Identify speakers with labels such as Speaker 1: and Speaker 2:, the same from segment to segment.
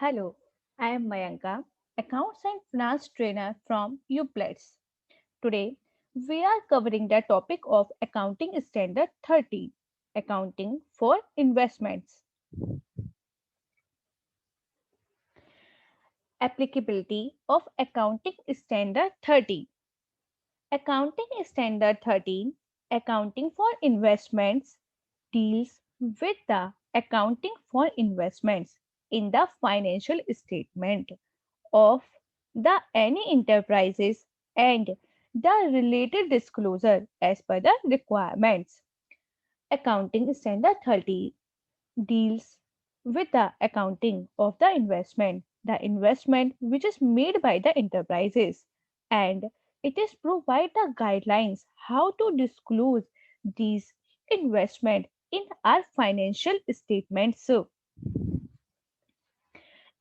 Speaker 1: Hello, I am Mayanka, Accounts and Finance Trainer from UPLETS. Today, we are covering the topic of Accounting Standard 13, Accounting for Investments. Applicability of Accounting Standard 13. Accounting Standard 13, Accounting for Investments, deals with the accounting for investments in the financial statement of the any enterprises and the related disclosure as per the requirements. Accounting Standard 30 deals with the accounting of the investment which is made by the enterprises, and it is provide the guidelines how to disclose these investment in our financial statements. So,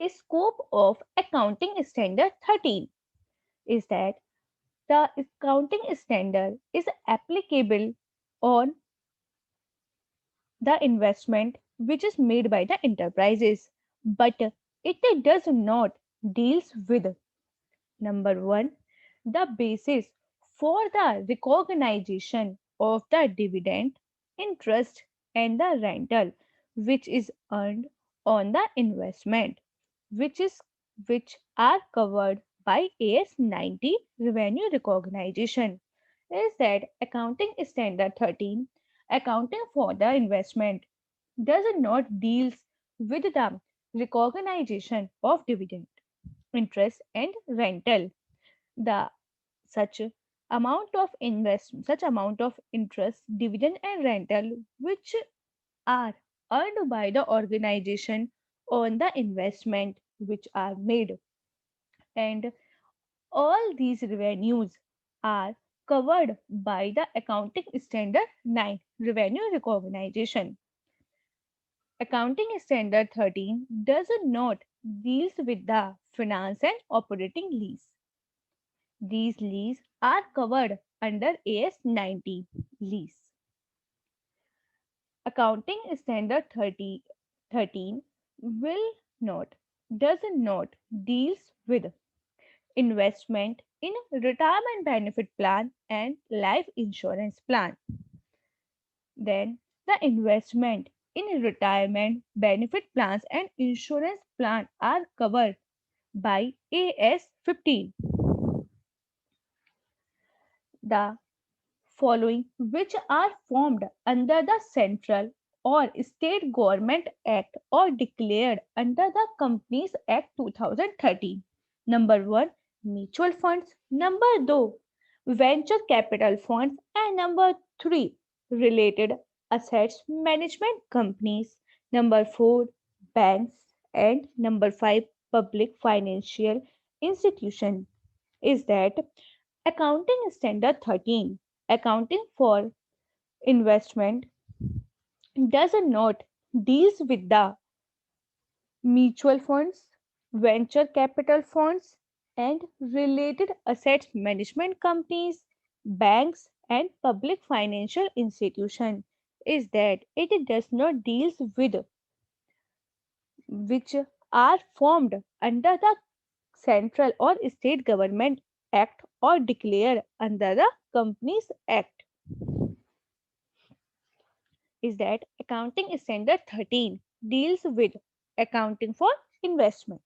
Speaker 1: a scope of Accounting Standard 13 is that the accounting standard is applicable on the investment which is made by the enterprises, but it does not deals with number 1, the basis for the recognition of the dividend, interest and the rental which is earned on the investment, which is which are covered by AS 90 revenue recognition. Is that Accounting Standard 13, accounting for the investment, does not deals with the recognition of dividend, interest and rental. The such such amount of interest, dividend and rental which are earned by the organization on the investment which are made, and all these revenues are covered by the Accounting Standard 9 revenue recognition. Accounting Standard 13 does not deals with the finance and operating lease. These lease are covered under AS 90 lease. Accounting Standard 13 will not does not deals with investment in retirement benefit plan and life insurance plan. Then the investment in retirement benefit plans and insurance plan are covered by AS 15. The following which are formed under the central or state government act or declared under the Companies Act 2013. Number 1, mutual funds. Number 2, venture capital funds. And number 3, related assets management companies. Number 4, banks. And number 5, public financial institution. Is that Accounting Standard 13, accounting for investment, does not deals with the mutual funds, venture capital funds and related assets management companies, banks and public financial institution. Is that it does not deals with which are formed under the central or state government act or declared under the Companies Act. Is that Accounting Standard 13 deals with accounting for investment,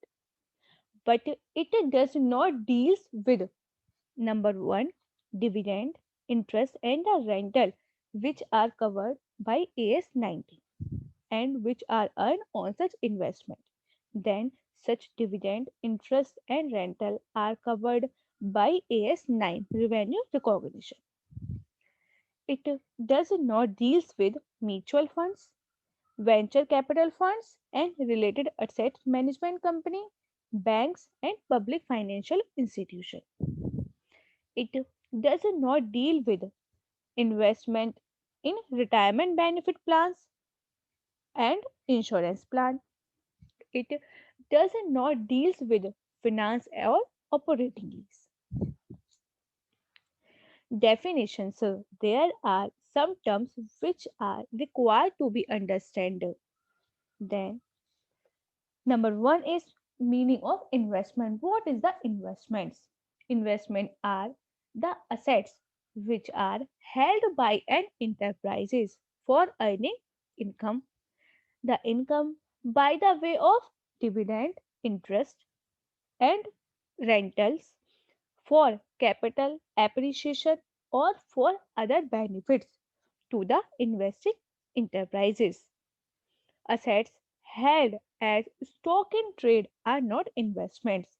Speaker 1: but it does not deals with number 1, dividend, interest and the rental which are covered by AS 90 and which are earned on such investment. Then such dividend, interest and rental are covered by AS 9 revenue recognition. It does not deals with mutual funds, venture capital funds and related asset management company, banks and public financial institution. It does not deal with investment in retirement benefit plans and insurance plan. It does not deals with finance or operating lease. Definitions. So there are some terms which are required to be understood. Then number 1 is meaning of investment. What is the investments? Investment are the assets which are held by an enterprises for earning income. The income by the way of dividend, interest, and rentals for capital appreciation or for other benefits to the investing enterprises. Assets held as stock in trade are not investments.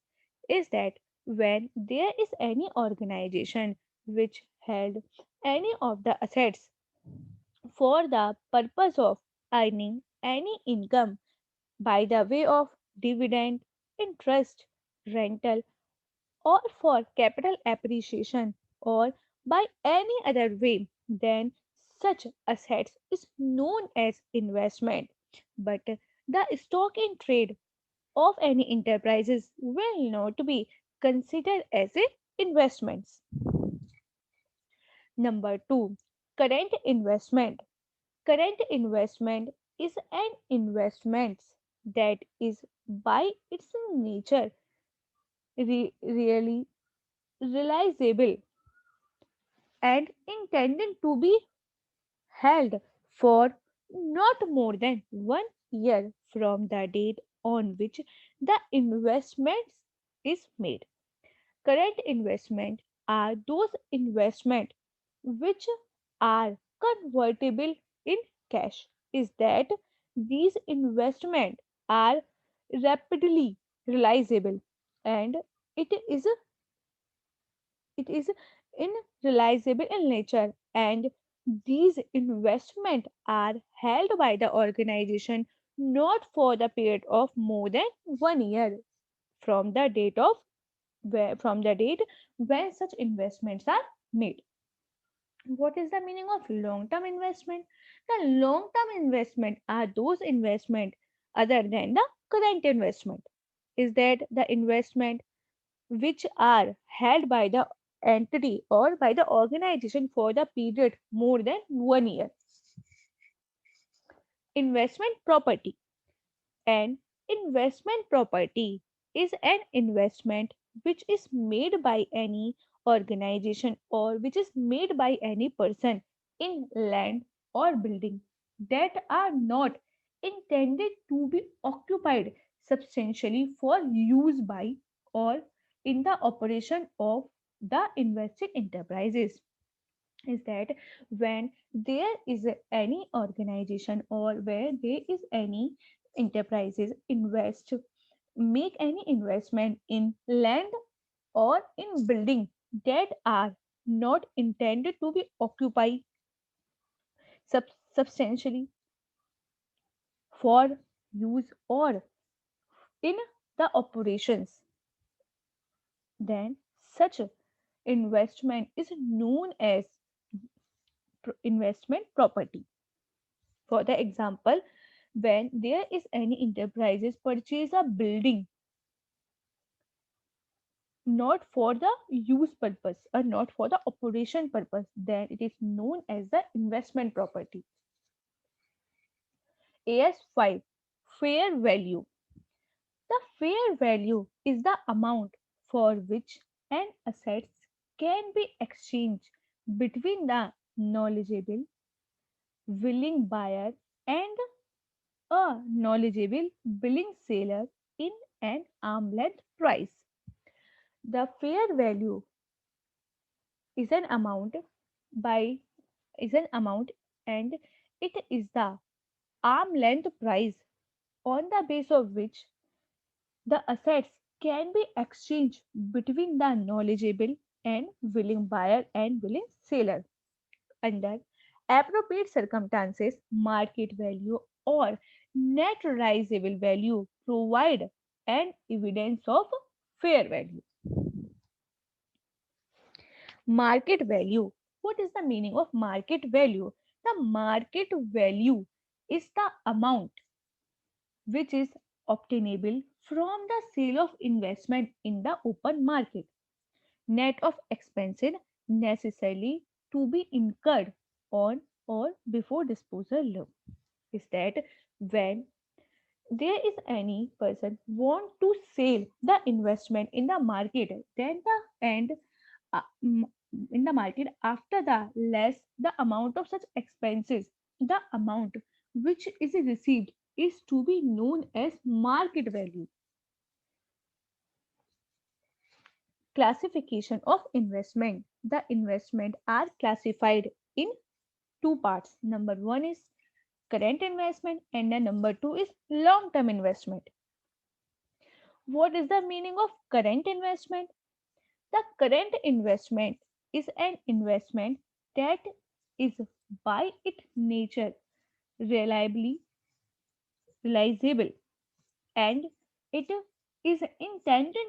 Speaker 1: Is that when there is any organization which held any of the assets for the purpose of earning any income by the way of dividend, interest, rental, or for capital appreciation or by any other way, then such assets is known as investment. But the stock in trade of any enterprises will not be considered as a investments. Number 2, current investment. Current investment is an investment that is by its nature really realizable and intended to be held for not more than 1 year from the date on which the investment is made. Current investment are those investment which are convertible in cash. Is that these investment are rapidly realizable and it is it is unrealizable in nature, and these investments are held by the organization not for the period of more than 1 year from the date of from the date when such investments are made. What is the meaning of long term investment? The long term investment are those investment other than the current investment. Is that the investment which are held by the entity or by the organization for the period more than 1 year. Investment property. An investment property is an investment which is made by any organization or which is made by any person in land or building that are not intended to be occupied substantially for use by or in the operation of the invested enterprises. Is that when there is any organization or where there is any enterprises invest make any investment in land or in building that are not intended to be occupied substantially for use or in the operations, then such investment is known as investment property. For the example, when there is any enterprises purchase a building not for the use purpose or not for the operation purpose, then it is known as the investment property. AS5, fair value. The fair value is the amount for which an asset can be exchanged between the knowledgeable willing buyer and a knowledgeable willing seller in an arm length price. The fair value is an amount by is an amount and it is the arm length price on the base of which the assets can be exchanged between the knowledgeable and willing buyer and willing seller. Under appropriate circumstances, market value or net realizable value provide an evidence of fair value. Market value. What is the meaning of market value? The market value is the amount which is obtainable from the sale of investment in the open market, net of expenses necessarily to be incurred on or before disposal. Is that when there is any person want to sell the investment in the market, then the and uh, m- in the market after the less the amount of such expenses, the amount which is received is to be known as market value. Classification of investment: the investment are classified in two parts. Number one is current investment and the number two is long term investment. What is the meaning of current investment? The current investment is an investment that is by its nature reliably realizable, and it is intended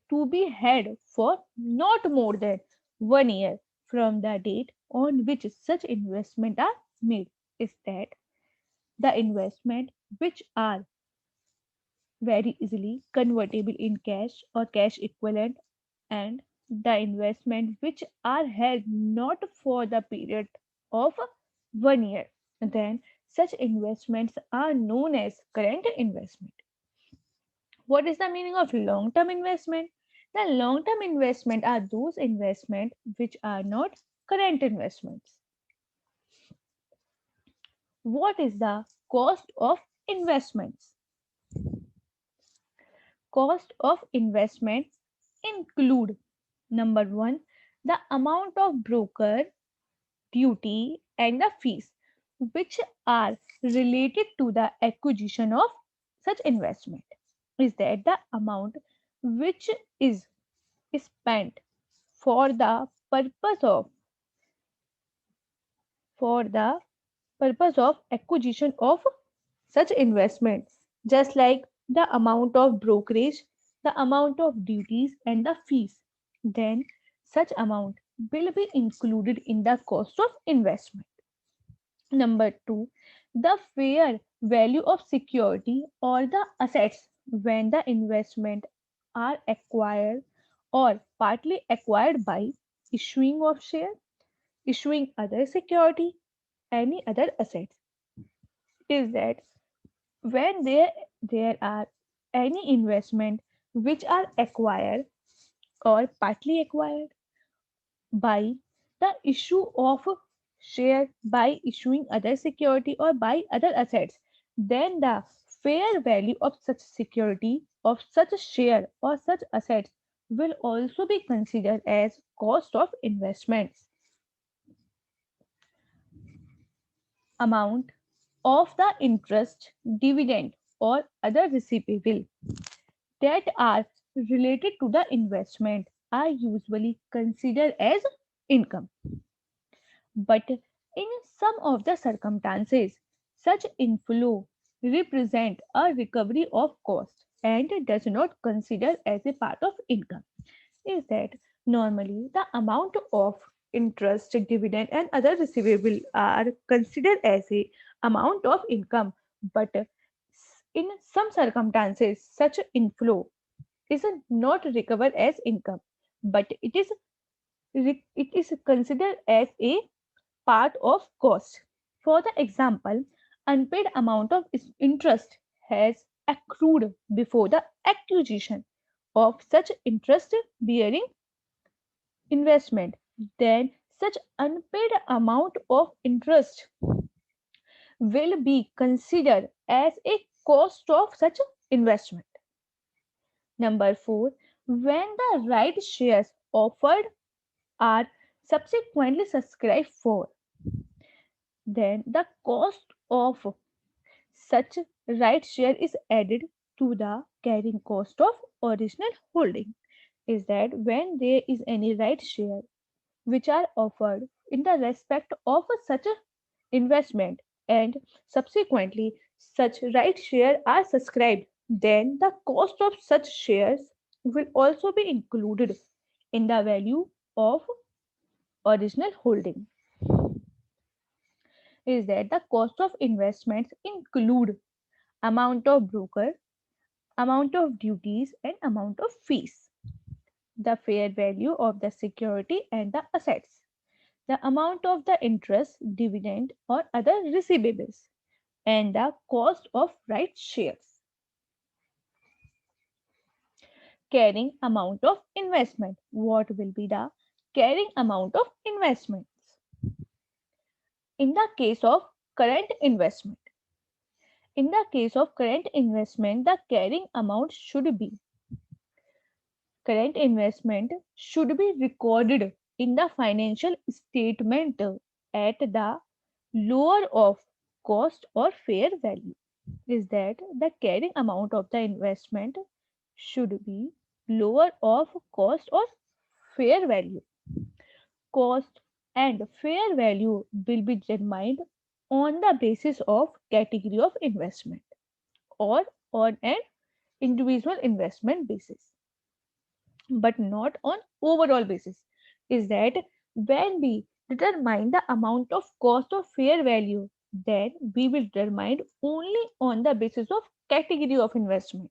Speaker 1: to be had for not more than 1 year from the date on which such investment are made. Is that the investment which are very easily convertible in cash or cash equivalent, and the investment which are held not for the period of 1 year, then such investments are known as current investment. What is the meaning of long term investment? The long term investment are those investments which are not current investments. What is the cost of investments? Cost of investment include: number one, the amount of broker duty and the fees which are related to the acquisition of such investment. Is that the amount which is spent for the purpose of for the purpose of acquisition of such investment, just like the amount of brokerage, the amount of duties and the fees, then such amount will be included in the cost of investment. Number two, the fair value of security or the assets when the investment are acquired or partly acquired by issuing of share, issuing other security, any other assets. Is that when there are any investment which are acquired or partly acquired by the issue of share, by issuing other security or by other assets, then the fair value of such security, of such share or such assets will also be considered as cost of investments. Amount of the interest, dividend or other receivable that are related to the investment are usually considered as income. But in some of the circumstances, such inflow represent a recovery of cost and does not consider as a part of income. Is that normally the amount of interest, dividend and other receivable are considered as a amount of income, but in some circumstances such inflow is not recovered as income, but it is considered as a part of cost. For the example, unpaid amount of interest has accrued before the acquisition of such interest bearing investment, then such unpaid amount of interest will be considered as a cost of such investment. Number 4, when the right shares offered are subsequently subscribed for, then the cost of such right share is added to the carrying cost of original holding. Is that when there is any right share which are offered in the respect of such a investment and subsequently such right share are subscribed, then the cost of such shares will also be included in the value of original holding. Is that the cost of investments include amount of broker, amount of duties and amount of fees, the fair value of the security and the assets, the amount of the interest, dividend or other receivables, and the cost of right shares. Carrying amount of investment. What will be the carrying amount of investments? In the case of current investment. In the case of current investment, the carrying amount should be current investment should be recorded in the financial statement at the lower of cost or fair value. Is that the carrying amount of the investment should be lower of cost or fair value. Cost and fair value will be determined on the basis of category of investment or on an individual investment basis, but not on overall basis. Is that when we determine the amount of cost of fair value, then we will determine only on the basis of category of investment,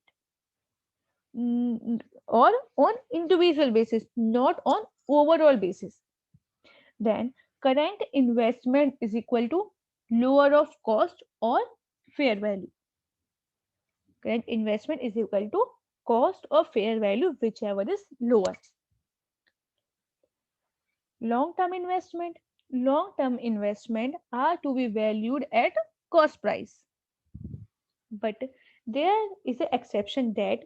Speaker 1: or on individual basis, not on overall basis. Then current investment is equal to lower of cost or fair value. Current investment is equal to cost or fair value, whichever is lower. Long-term investment. Long-term investment are to be valued at cost price. But there is an exception that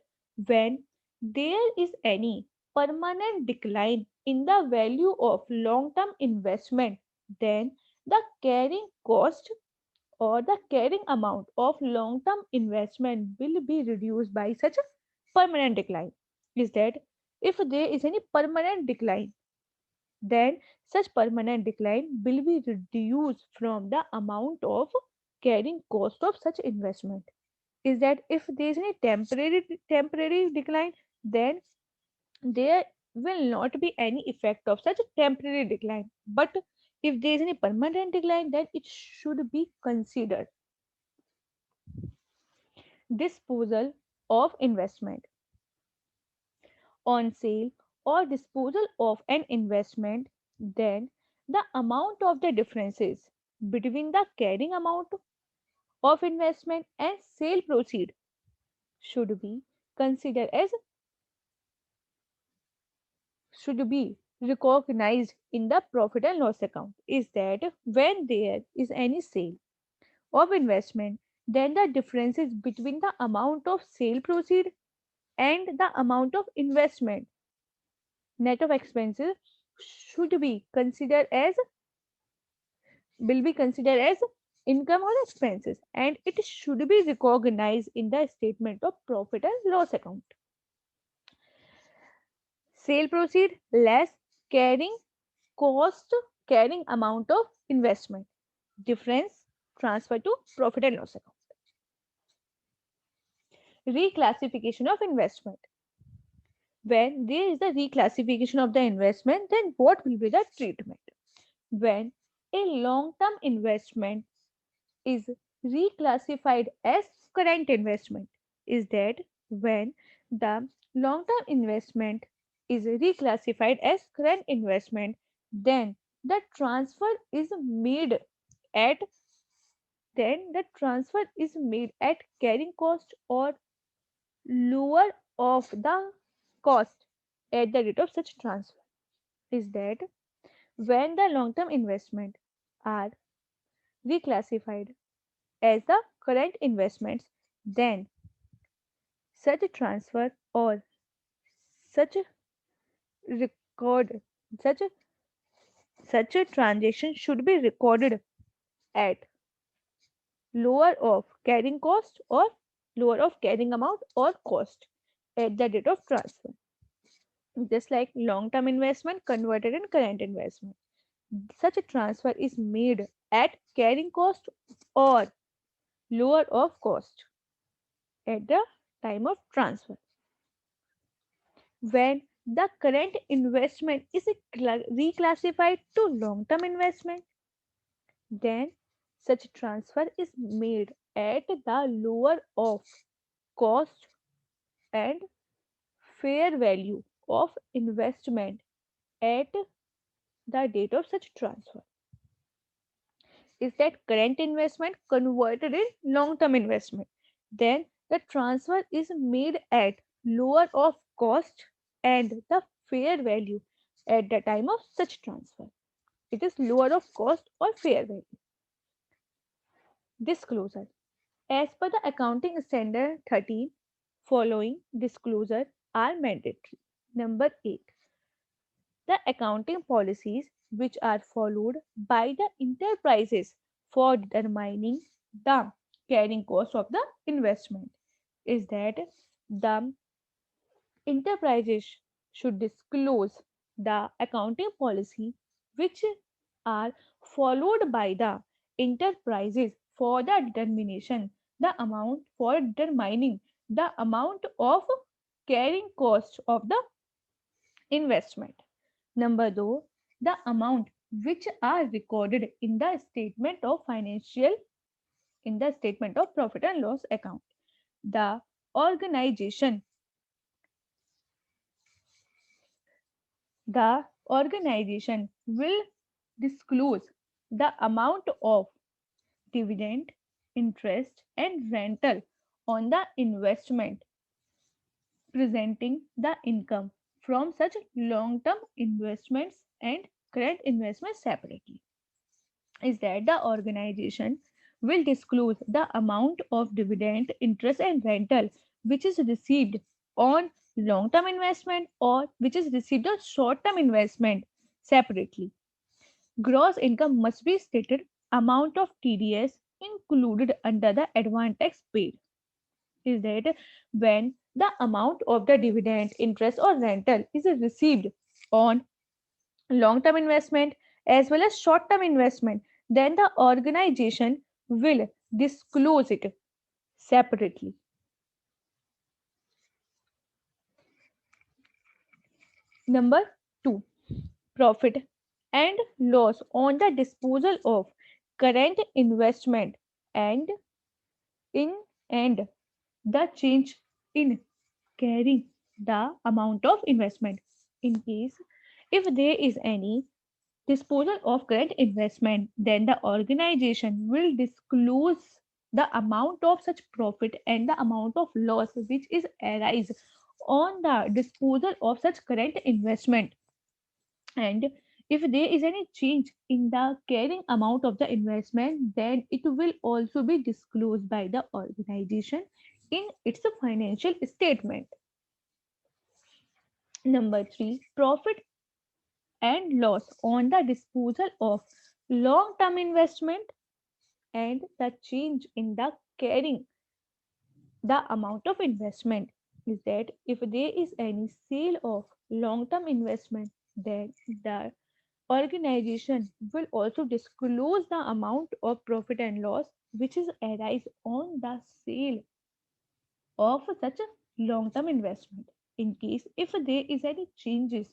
Speaker 1: when there is any permanent decline in the value of long-term investment, then the carrying cost or the carrying amount of long-term investment will be reduced by such a permanent decline. Is that if there is any permanent decline, then such permanent decline will be reduced from the amount of carrying cost of such investment. Is that if there is any temporary decline, then there will not be any effect of such a temporary decline. But if there is any permanent decline, then it should be considered. Disposal of investment. On sale or disposal of an investment, then the amount of the differences between the carrying amount of investment and sale proceed should be considered as should be recognized in the profit and loss account. Is that when there is any sale of investment, then the differences between the amount of sale proceed and the amount of investment net of expenses should be considered as will be considered as income or expenses, and it should be recognized in the statement of profit and loss account. Sale proceed less carrying cost, carrying amount of investment, difference transfer to profit and loss account. Reclassification of investment. When there is a reclassification of the investment, then what will be the treatment? When a long term investment is reclassified as current investment. Is that when the long term investment is reclassified as current investment, then the transfer is made at carrying cost or lower of the cost at the rate of such transfer. Is that when the long term investment are reclassified as the current investments, then such a transfer or such a record such a such a transaction should be recorded at lower of carrying cost or lower of carrying amount or cost at the date of transfer, just like long term investment converted in current investment. Such a transfer is made at carrying cost or lower of cost at the time of transfer. When the current investment is reclassified to long term investment, then such transfer is made at the lower of cost and fair value of investment at the date of such transfer. is that current investment converted in long-term investment. Then the transfer is made at lower of cost and the fair value at the time of such transfer. It is lower of cost or fair value. Disclosure. As per the accounting standard 13, following disclosure are mandatory. Number 8. The accounting policies which are followed by the enterprises for determining the carrying cost of the investment is that the enterprises should disclose the accounting policy which are followed by the enterprises for the determination the amount for determining the amount of carrying cost of the investment. Number two, the amount which are recorded in the statement of profit and loss account. The organization, the organization will disclose the amount of dividend, interest, and rental on the investment, presenting the income from such long-term investments and current investments separately. Is that the organization will disclose the amount of dividend, interest, and rental which is received on long term investment or which is received on short term investment separately. Gross income must be stated amount of TDS included under the advance tax paid. Is that when the amount of the dividend, interest, or rental is received on long term investment as well as short term investment, then the organization will disclose it separately. Number 2, profit and loss on the disposal of current investment and in and the change in carrying the amount of investment. In case if there is any disposal of current investment, then the organization will disclose the amount of such profit and the amount of loss which is arise on the disposal of such current investment. And if there is any change in the carrying amount of the investment, then it will also be disclosed by the organization in its financial statement. Number 3, profit and loss on the disposal of long term investment and the change in the carrying the amount of investment is that if there is any sale of long term investment, then the organization will also disclose the amount of profit and loss which is arise on the sale of such a long term investment. In case if there is any changes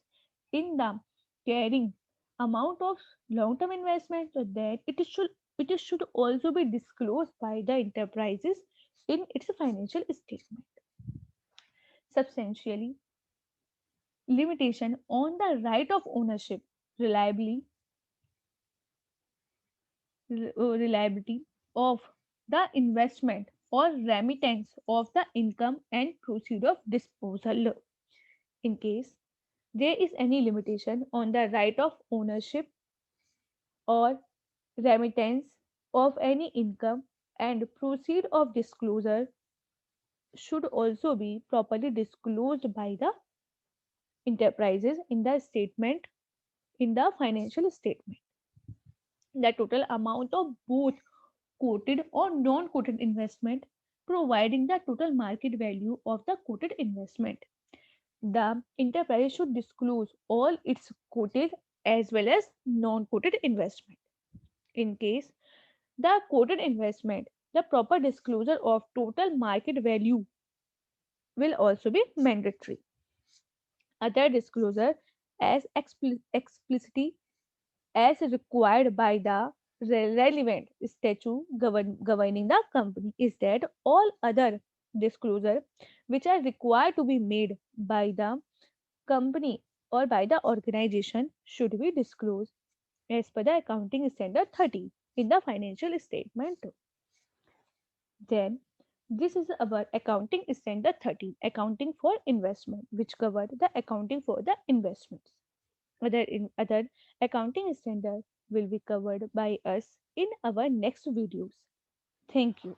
Speaker 1: in the carrying amount of long term investment, so that it should also be disclosed by the enterprises in its financial statement. Substantially limitation on the right of ownership, reliably reliability of the investment or remittance of the income and proceed of disposal. In case there is any limitation on the right of ownership or remittance of any income and proceed of disclosure should also be properly disclosed by the enterprises in the statement in the financial statement. The total amount of both quoted or non quoted investment, providing the total market value of the quoted investment. The enterprise should disclose all its quoted as well as non quoted investment. In case the quoted investment, the proper disclosure of total market value will also be mandatory. Other disclosure as explicitly as required by the relevant statute governing the company is that all other disclosure which are required to be made by the company or by the organization should be disclosed as per the accounting standard 30. in the financial statement too. Then this is our accounting standard 13, accounting for investment, which covered the accounting for the investments. Other accounting standard will be covered by us in our next videos. Thank you.